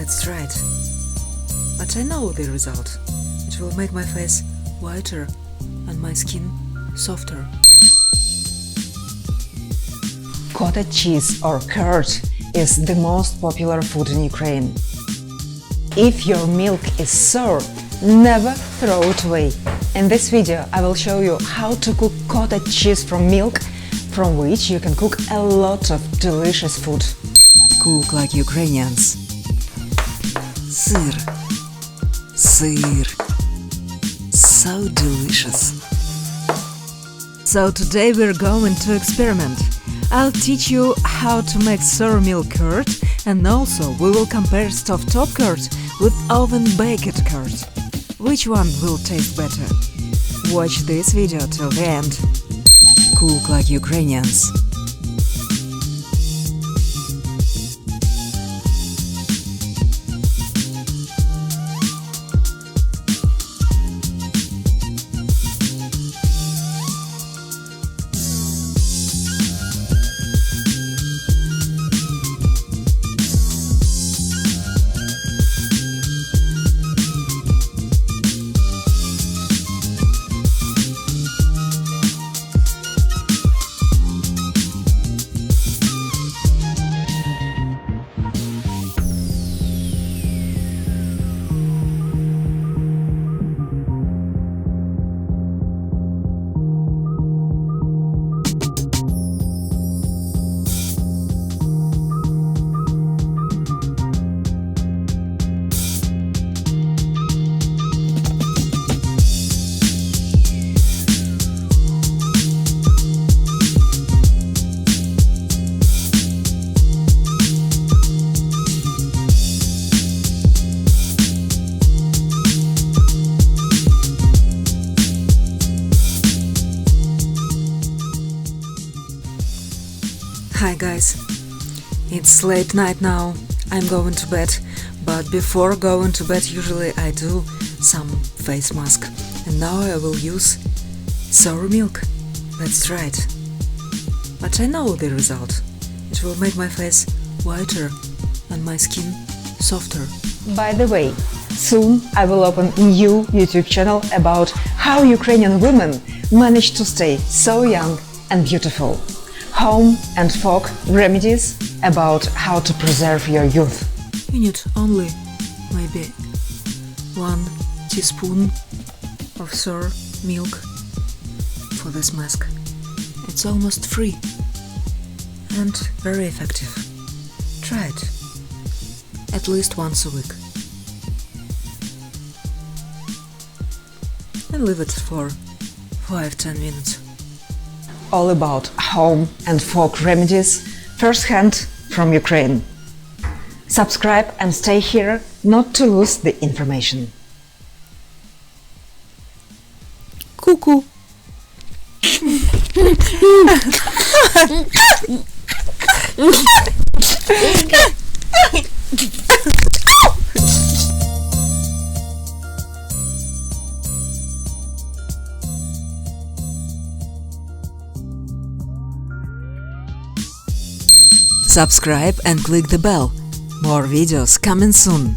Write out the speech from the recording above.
That's right. But I know the result. It will make my face whiter and my skin softer. Cottage cheese or curd is the most popular food in Ukraine. If your milk is sour, never throw it away. In this video I will show you how to cook cottage cheese from milk, from which you can cook a lot of delicious food. Cook like Ukrainians. Сыр. Сыр. So delicious. So today we're going to experiment. I'll teach you how to make sour milk curd, and also we will compare stove-top curd with oven-baked curd. Which one will taste better? Watch this video till the end. Cook like Ukrainians. Hi guys, it's late night now, I'm going to bed, but before going to bed usually I do some face mask, and now I will use sour milk. That's right. But I know the result. It will make my face whiter and my skin softer. By the way, soon I will open a new YouTube channel about how Ukrainian women manage to stay so young and beautiful. Home and folk remedies about how to preserve your youth. You need only maybe 1 teaspoon of sour milk for this mask. It's almost free and very effective. Try it at least once a week and leave it for 5-10 minutes. All about home and folk remedies, first-hand from Ukraine. Subscribe and stay here not to lose the information. Cuckoo. Subscribe and click the bell. More videos coming soon.